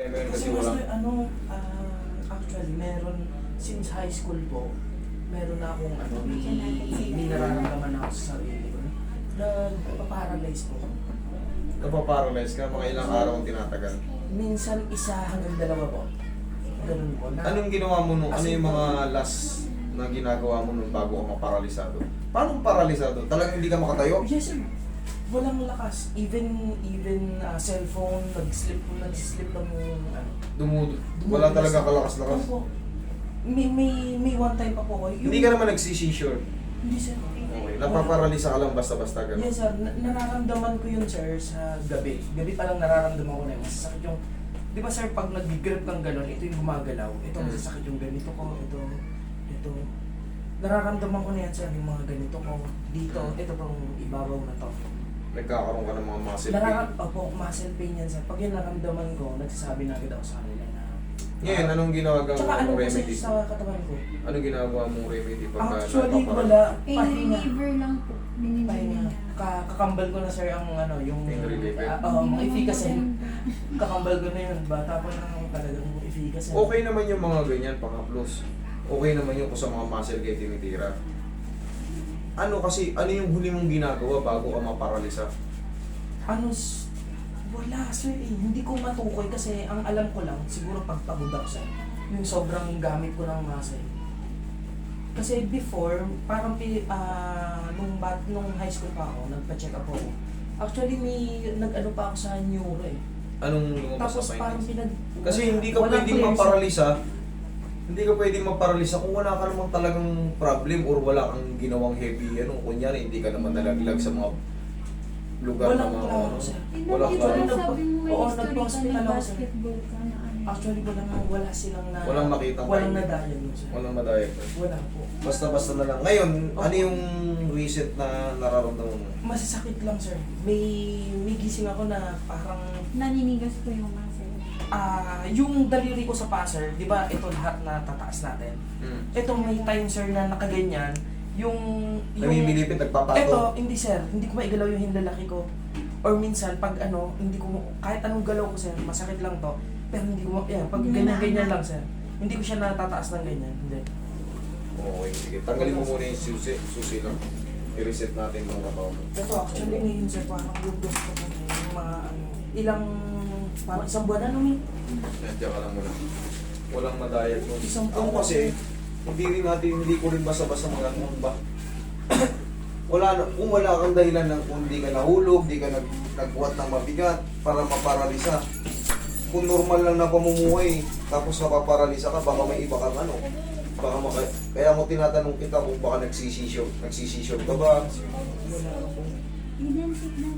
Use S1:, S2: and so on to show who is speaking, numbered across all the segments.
S1: Meron kasi
S2: Kasi mas
S1: walang...
S2: actually, meron, since high school po, meron na akong may nararamdaman na ako sa sarili ko. Nagpa-paralyze po.
S1: Napaparalyze ka, mga ilang araw ang tinatagal.
S2: Minsan isa hanggang dalawa po. Ganun po.
S1: Anong ginawa mo nung, ano yung mga last na ginagawa mo nung bago ka maparalisado? Paano paralisado? Talagang hindi ka makatayo?
S2: Yes sir. Walang lakas. Even cellphone, nag-slip lang yung
S1: Wala talaga kalakas-lakas.
S2: Opo. May one time pa po ko.
S1: Hindi ka naman nagsisisure.
S2: Hindi sir.
S1: Okay, napaparalisa ka lang basta-basta gano'n.
S2: Yes sir, nararamdaman ko yun sir sa gabi. Gabi pa lang nararamdaman ko na yung masasakit yung... Di ba sir, pag nag-grip ng gano'n, ito yung gumagalaw. Ito masasakit yung ganito ko, ito. Nararamdaman ko na yan sir, yung mga ganito ko. Dito, ito pang ibabaw na to.
S1: Nagkakaroon ka ng mga muscle pain.
S2: Opo, muscle pain yan sir. Pag yun naramdaman ko, nagsasabi na agad ako sa kanila na...
S1: Ngayon, anong ginagawa
S2: Tsaka ano
S1: mong
S2: kasi
S1: remedy?
S2: sa katawan ko?
S1: Anong ginagawa mong remedy pagka
S2: Actually,
S1: napaparalisado?
S2: wala.
S3: Pain
S2: Pahinga.
S3: reliever lang po. Binibili
S2: Pahinga.
S3: niya.
S2: Kakambal ko na sir ang yung...
S1: Pain reliever?
S2: Mga efficacy. Kakambal ko na yun. Bata pa na ako talagang efficacy.
S1: Okay naman yung mga ganyan, pang-plus. Okay naman yung kung sa mga muscle kayo tinitira. Ano yung huli mong ginagawa bago ka maparalisa?
S2: Wala sir eh. Hindi ko matukoy kasi ang alam ko lang, siguro pagpagod ako sir. Yung sobrang gamit ko ng muscle. Kasi before, parang nung high school pa ako, nagpa-check up ako. Actually, nag-ano pa ako sa neuro eh.
S1: Anong lumabas
S2: Tapos
S1: sa
S2: parang
S1: findings? Kasi hindi ka
S2: walang
S1: pwedeng
S2: clear
S1: maparalisa. Hindi ka pwedeng maparalisa kung wala ka namang talagang problem or wala kang ginawang heavy. Kunyari, hindi ka naman nalaglag sa mga lugar na
S2: Walang
S1: mga...
S2: klaro, sir.
S3: Hindi
S1: Walang
S3: mo
S1: klaro.
S3: sabi mo may
S2: Oo,
S3: history ka
S2: nagpa-hospital
S3: ng
S2: ako, sir.
S3: basketball ka na ano.
S2: Actually, wala silang na...
S1: Walang makitang
S2: Walang
S1: finding.
S2: na-diagnose.
S1: Walang ma-diagnose.
S2: Wala po.
S1: Basta-basta na lang. Ngayon,
S2: Opo.
S1: ano yung recent na nararamdaman mo?
S2: Masasakit lang, sir. May gising ako na parang...
S3: Naninigas po yung muscle.
S2: yung daliri ko sa paa, sir, di ba ito lahat na tataas natin? Ito may time, sir, na nakaganyan.
S1: Namimilipit, nagpapato.
S2: Ito, hindi, sir. Hindi ko maigalaw yung hinlalaki ko. Or minsan, pag hindi ko... Kahit anong galaw ko, sir, masakit lang to. Pero hindi ko... pag
S3: Hindi
S2: ganyan
S3: na-
S2: lang, sir. Hindi ko siya natataas ng ganyan. Hindi.
S1: Okay, sige. Tanggalin mo muna yung susi lang. I-reset natin yung katawan mo.
S2: Ito, actually, ngayon, sir, parang yung gusto ko yung mga parang isang buwan na namin.
S1: Nandiyan ka lang muna. Walang ma-diagnose.
S2: Isang
S1: Ako
S2: buwan.
S1: kasi, hindi ko rin basta-basta magandang ba. Kung wala kang dahilan ng kung di ka nahulog, di ka nagbuhat ng mabigat para maparalisa. Kung normal lang na pamumuhay, tapos napaparalisa ka, baka may iba kang kaya mo tinatanong kita kung baka nagsisisyon ka ba?
S2: Wala po.
S3: Identic na.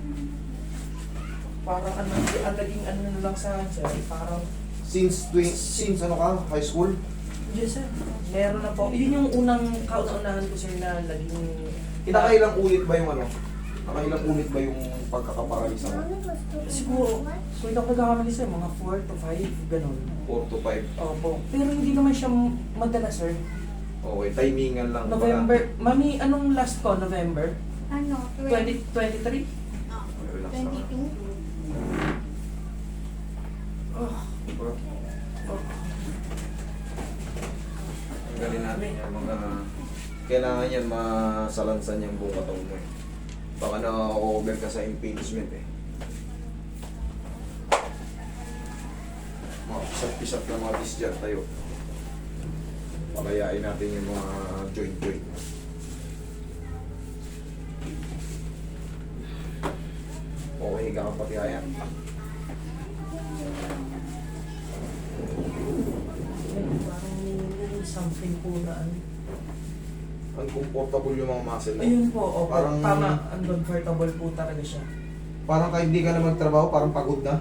S2: Parang ang naging na lang sa akin, sir. Parang,
S1: Since high school?
S2: yes, sir. Meron na po. Yun yung unang kauna-unahan ko, sir, na naging...
S1: Nakailang ulit ba yung Nakailang ulit ba yung pagkakaparalisa mo?
S2: Siguro, kung hindi ako nagkakamali, sir, mga 4 to 5, ganun.
S1: 4 to 5.
S2: Opo. Pero hindi naman siya madalas, sir.
S1: Okay, timingan lang.
S2: November. Mami, anong last ko? November?
S3: Ano?
S2: 2023?
S1: Relax lang.
S3: 22?
S2: Oh.
S1: Tanggalin natin yung mga... Kailangan yan masalansan yung buong katawan mo eh. Baka na-over ka sa impingement eh. Mga pisat-pisat na mga disjar tayo. Palayain natin yung mga joint-joint. Okay, higa ka pati ayan.
S2: Parang may something po na ano.
S1: Uncomfortable yung mga muscle mo.
S2: Ayun po, opo.
S1: Parang-
S2: Tama, uncomfortable po talaga siya.
S1: Parang kahit hindi ka na magtrabaho, parang pagod na.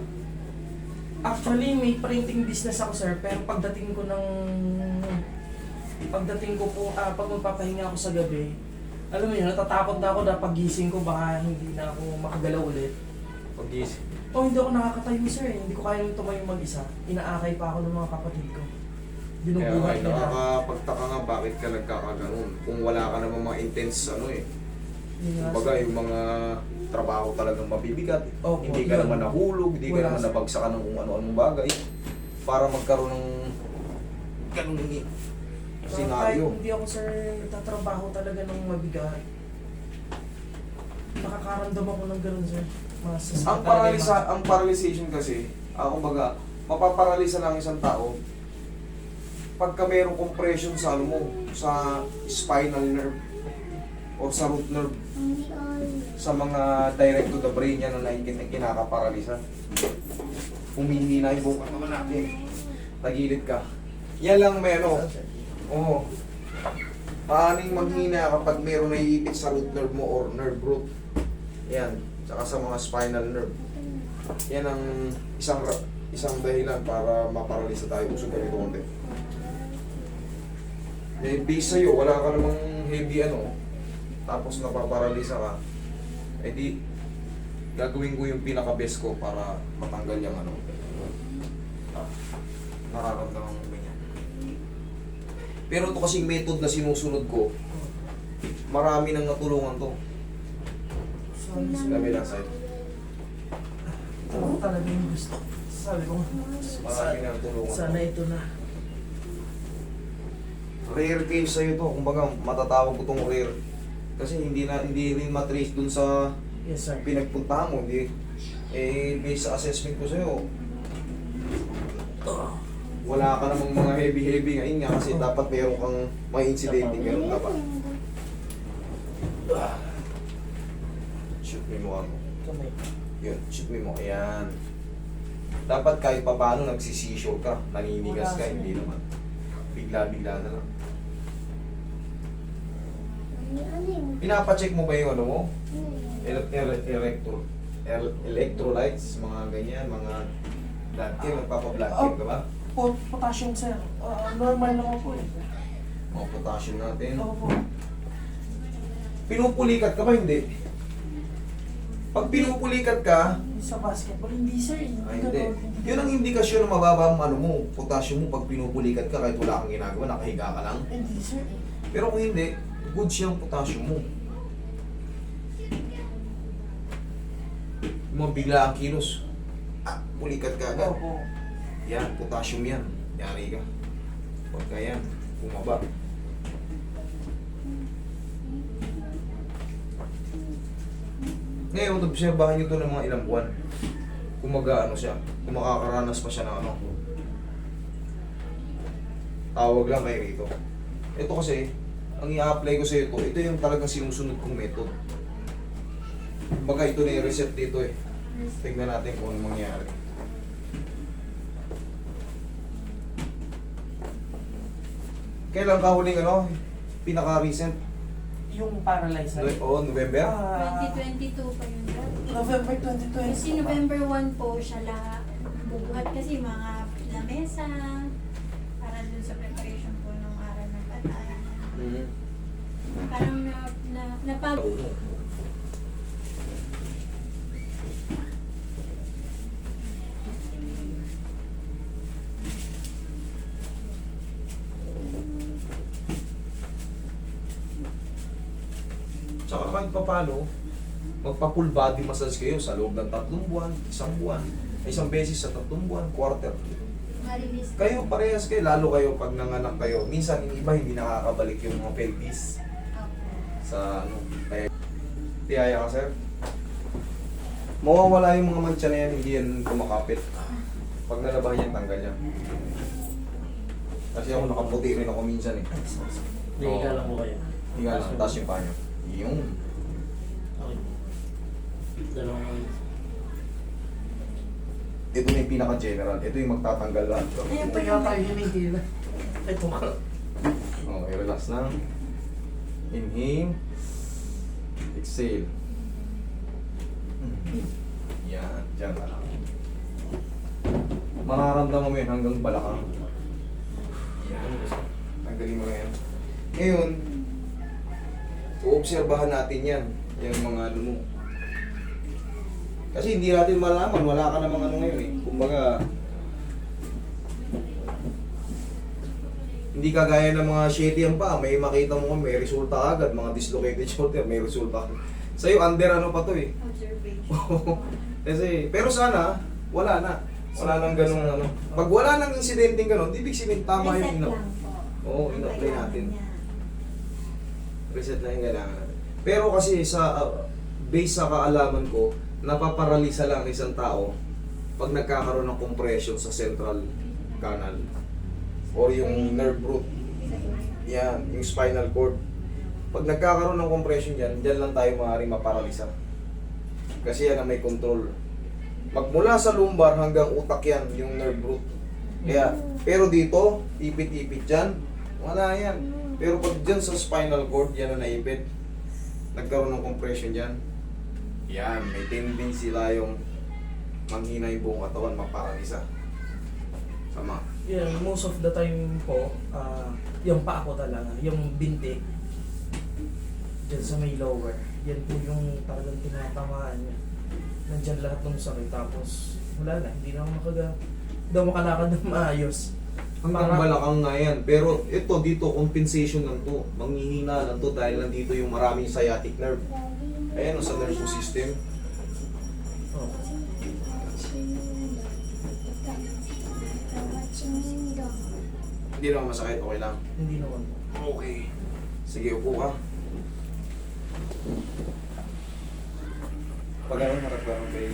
S2: Actually, may printing business ako, sir, pero pagdating ko po, pag magpapahinga ako sa gabi, alam mo yun, natatakot na ako na pagising ko, baka hindi na ako makagalaw ulit.
S1: Pag-isip.
S2: Hindi ako nakakatayo, sir, eh. Hindi ko kaya tumayo mag-isa. Inaakay pa ako ng mga kapatid ko.
S1: Kaya
S2: Binubuhat nila.
S1: nakakapagtaka nga bakit ka nagkakaganon. Kung wala ka naman mga intense
S2: Yun nga,
S1: kumbaga
S2: sir.
S1: yung mga trabaho talagang mabibigat.
S2: Opo,
S1: Hindi ka
S2: yun.
S1: naman nahulog, hindi ka
S2: Wala,
S1: naman
S2: sir.
S1: nabagsakan ng kung ano-anong bagay. para magkaroon ng ganung
S2: Kahit
S1: senaryo.
S2: hindi ako sir nagtatrabaho talaga ng mabigat. Nakakaramdam ako ng ganun sir.
S1: Ang paralyzation kasi, kumbaga, mapaparalisa lang isang tao pagka mayroong compression sa ano mo, sa spinal nerve o sa root nerve, sa mga direct to the brain yan na kinakaparalisa. Humihina yung buong ano natin. Tagilid ka. Yan lang may ano. Oo. Maaning manghina kapag mayroong naiipit sa root nerve mo or nerve root. Yan. Tsaka sa mga spinal nerve. Yan ang isang dahilan para maparalisa tayo. Usog ganito konti. Eh, base sa'yo, wala ka namang heavy ano. Tapos napaparalisa ka. Eh di, gagawin ko yung pinaka-best ko para matanggal yung ano. Nararamdaman mo ganyan. Pero ito kasing method na sinusunod ko, marami nang natulungan to. Sa kabilang side.
S2: Ito ko talaga yung gusto. Sabi ko,
S1: Marami nang natulungan
S2: sana
S1: to.
S2: ito na.
S1: Rare case sa'yo to. Kumbaga, matatawag ko tong rare. Kasi hindi rin matrace dun sa
S2: Yes sir.
S1: pinagpuntahan mo. Hindi. Eh, based sa assessment ko sa'yo, wala ka namang mga heavy ngayon nga kasi dapat meron kang mga incidente ganun dapat. Shoot me mo ano.
S2: Kamay.
S1: Yun, shoot me mo. Ayan. Dapat kahit pa paano nagsisisure ka, naninigas ka, hindi naman. Bigla-bigla na lang. Pinapacheck mo ba yung ano mo? Electrolytes, mga ganyan, mga blood chem, magpapa-blood chem ka ba?
S2: Potassium sir. Normal naman po eh.
S1: Mga potassium natin.
S2: Oo po.
S1: Pinupulikat ka ba? Hindi. Pag pinupulikat ka,
S2: Sa basketball, hindi sir.
S1: ay hindi. Yun ang indikasyon na mababa ang ano mo, potassium mo pag pinupulikat ka kahit wala kang ginagawa, nakahiga ka lang.
S2: Hindi sir.
S1: Pero kung hindi, good siyang potassium mo. Yung mga bigla ang kilos. Pulikat ka agad.
S2: Opo.
S1: Yan, potassium yan. Yari ka. Pagka yan, bumaba. Ngayon, obserbahan nyo ito ng mga ilang buwan. Kung mag-ano siya, kung makakaranas pa siya ng ano. Tawag lang kayo rito. Ito kasi, ang i-apply ko sa ito yung talagang sinusunod kong method. Baga ito na yung reset dito eh. Tingnan natin kung ano mangyari. Kailan ka huling ano? Pinaka-recent?
S2: Yung paralyzed sir.
S1: Oo, November?
S3: 2022 pa yun.
S2: November 2020.
S3: Kasi November 1 po siya lahat. Bubuhat kasi mga lamesa para dun sa preparation po ng aral ng patay.
S1: Mhm.
S3: Parang napag...
S1: Tsaka kahit pa paano, magpa-full body massage kayo sa loob ng 3 buwan, 1 buwan, isang beses sa 3 buwan, quarter.
S3: Marilis.
S1: Kayo parehas kayo, lalo kayo pag nanganak kayo. Minsan yung iba hindi nakakabalik yung mga pelvis sa ano. Kaya, tiyaya ka sir. Mawawala yung mga mancha na yan, hindi yan kumakapit. Pag nalabahan yan, tanggal yan. Kasi ako nakaputi rin ako minsan eh.
S2: Hindi,
S1: Oo.
S2: lang po kayo.
S1: Higa lang, taas yung panyo. Yung
S2: Okay. Dalawang...
S1: ito na yung pinaka-general. Ito yung magtatanggal lahat.
S2: Ayan pa yata yung hinihila. Ito ka.
S1: Okay, relax lang. Inhale. Exhale. Yan, dyan na lang. Mararamdaman mo yun hanggang balakang. Yan. Tanggalin mo yan. Ngayon, uobserbahan natin yan. Yung mga ano mo. Kasi hindi natin malaman, wala ka namang ano ngayon eh. Kumbaga, hindi kagaya ng mga shady ang pa, may makita mo may resulta agad, mga dislocated shoulder, may resulta. Sa'yo, under ano pa to eh.
S3: Observation.
S1: Kasi, pero sana, wala na. Wala nang ganun ano. Pag wala nang insidenteng ganun, ibig sabihin tama
S3: Reset
S1: yung
S3: lang po.
S1: Oo,
S3: Ang
S1: ina-apply
S3: kailangan
S1: natin.
S3: niya.
S1: Reset na yung kailangan natin. Pero kasi sa base sa kaalaman ko, napaparalisa lang isang tao pag nagkakaroon ng compression sa central canal or yung nerve root. Yan, yung spinal cord. Pag nagkakaroon ng compression dyan, dyan lang tayo maaaring maparalisa. Kasi yan ang may control. Magmula sa lumbar hanggang utak yan, yung nerve root. Kaya, pero dito, ipit-ipit dyan, wala yan. Pero pag dyan sa spinal cord, yan ang naipit. Nagkaroon ng compression dyan. Yan, may tendency tayong manghina yung buong katawan, maparalisa. Sama.
S2: Yeah, most of the time po, yung paa ko talaga, yung binti, dyan sa may lower, yan po yung talagang tinatamaan niya. Nandyan lahat ng sakit, tapos wala na, hindi na ako daw makalakad ng maayos.
S1: Hanggang balakang nga yan. Pero ito, dito, compensation lang to. Manghihina lang to dahil nandito yung maraming sciatic nerve. Ayan, sa nervous system.
S2: Oh.
S1: Hindi naman masakit, okay lang.
S2: Hindi naman po.
S1: Okay. Sige, upo ka. Pag ano, harap ka ng kayo.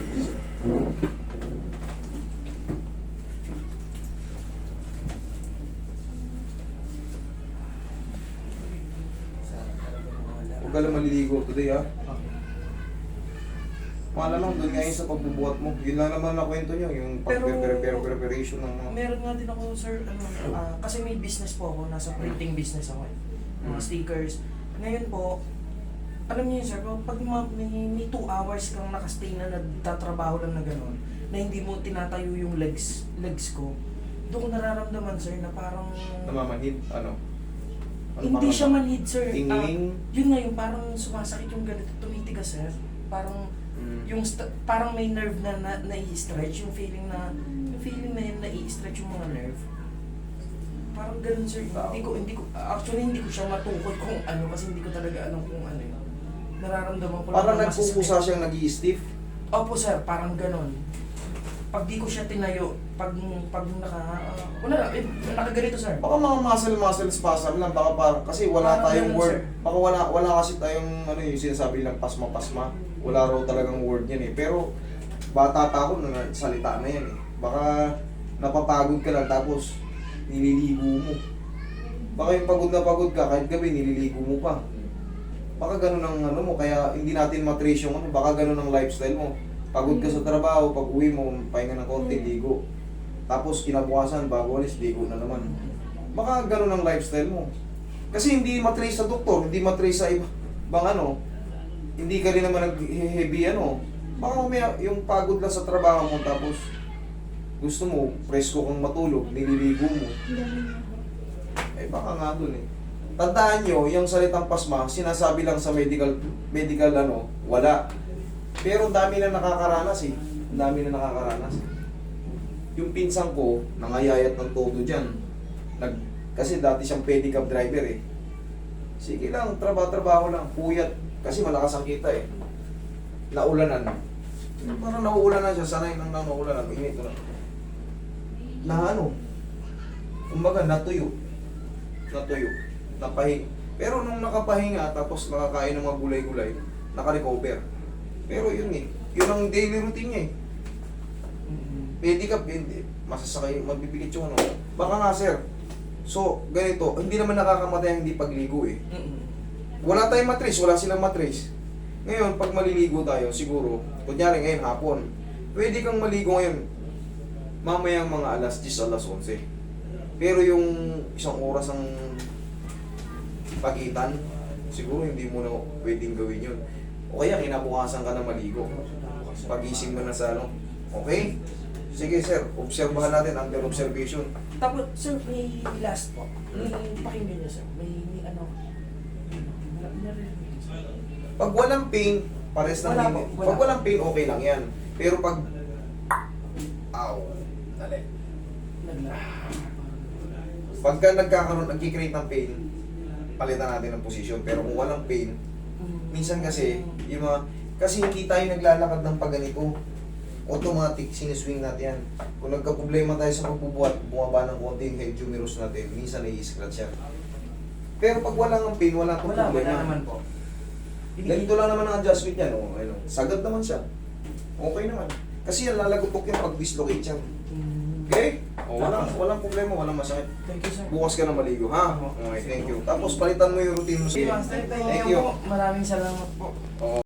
S1: Huwag ka lang maliligo today, ha?
S2: Okay.
S1: Pala lang, doon nga yun sa pagbubuhat mo. Yun lang naman na kwento nyo, yung preparation ng mga...
S2: Meron nga din ako, sir, kasi may business po ako, nasa printing business ako, mga stickers. Ngayon po, alam niyo yun, sir, pag may 2 hours kang nakastay na nagtatrabaho lang na gano'n, na hindi mo tinatayo yung legs ko, doon ko nararamdaman, sir, na parang...
S1: Namamanhid, ano?
S2: Hindi siya manhid, sir.
S1: Tingling?
S2: Yun nga, yung parang sumasakit yung ganito, tumitigas, sir. Parang, parang may nerve na nai-stretch, yung feeling na yun, nai-stretch yung mga nerve. Parang ganun, sir. Actually, hindi ko siya matukoy kung ano, kasi hindi ko talaga alam kung ano yun. Nararamdaman ko lang.
S1: Parang
S2: na
S1: nagpupusa
S2: masasakit.
S1: siyang nag-i-stiff.
S2: Opo, sir, parang ganun. Pag di ko siya tinayo, pag nakaganito, sir.
S1: Baka mga muscle spasm lang, baka parang, kasi wala
S2: Parang
S1: tayong
S2: ganun,
S1: word.
S2: sir.
S1: Baka wala kasi tayong, ano yung sinasabi lang, pasma-pasma. Wala raw talagang word yan eh. Pero, bata pa ako, salita na yan eh. Baka, napapagod ka lang, tapos, nililigo mo. Baka yung pagod na pagod ka, kahit gabi, nililigo mo pa. Baka ganun ang ano mo, kaya hindi natin matrace yung ano, baka ganun ang lifestyle mo. Pagod ka sa trabaho, pag uwi mo, pahinga ng konti, ligo. Tapos kinabukasan, bago alis, ligo na naman. Baka ganun ang lifestyle mo. Kasi hindi matrace sa doktor, hindi matrace sa ibang ano, hindi ka rin naman nag-heavy ano. Baka mamaya yung pagod lang sa trabaho mo, tapos gusto mo, presko kang matulog, nililigo mo. Eh baka nga dun eh. Tandaan nyo, yung salitang pasma, sinasabi lang sa medical ano, wala. Pero ang dami na nakakaranas eh. Ang dami na nakakaranas. Yung pinsan ko, nangayayat ng todo dyan. Kasi dati siyang pedicab driver eh. Sige lang, trabaho lang, puyat. Kasi malakas ang kita eh. Naulanan. Parang nauulanan siya, sanay nang naulanan. Init ko na. Na ano? Kumbaga, natuyo. Napahinga. Pero nung nakapahinga, tapos nakakain ng mga gulay-gulay, naka-recover. Pero yun eh, yun ang daily routine niya eh. Pedicab, hindi. Masasakay, mabibigat yung ano. Baka nga sir, so ganito, hindi naman nakakamatay ang hindi pagligo eh. Wala tayong matrace, wala silang matrace. Ngayon, pag maliligo tayo, siguro, kunyari ngayon hapon, pwede kang maligo ngayon, mamayang mga alas 10, alas 11. Pero yung isang oras ang pagitan, siguro hindi mo na pwedeng gawin yun. O kaya kinabukasan ka na maligo. Pagising mo na sa ano. Okay? Sige sir, obserbahan natin under observation.
S2: Tapos, sir, may last po. May pakinggan niyo, sir. May ano.
S1: Pag walang pain, pares ng
S2: Wala
S1: limit.
S2: po, wala.
S1: Pag walang pain, okay lang yan. Pero pag... Ow. Dali. Pagka nagki-create ng pain, palitan natin ng position. Pero kung walang pain, minsan kasi, kasi hindi tayo naglalakad ng pagganito. automatic, siniswing natin yan. Kung nagka-problema tayo sa pagbubuhat, bumaba ng konti yung head humerus natin, minsan nai-scratch yan. Pero pag wala ng pain, wala pong
S2: Wala
S1: problema.
S2: naman po.
S1: Ganito lang naman ang adjustment yan. Oh, ayun. Sagad naman siya. Okay naman. Kasi yan, lalagutok yan pag dislocate yan. Okay? Oh, walang problema, walang masakit.
S2: Thank you, sir.
S1: Bukas ka na maligo, ha? Okay, thank you. Tapos palitan mo yung routine mo sa
S2: Master,
S1: Thank
S2: thank
S1: you.
S2: you po. Maraming salamat po.
S1: Oo.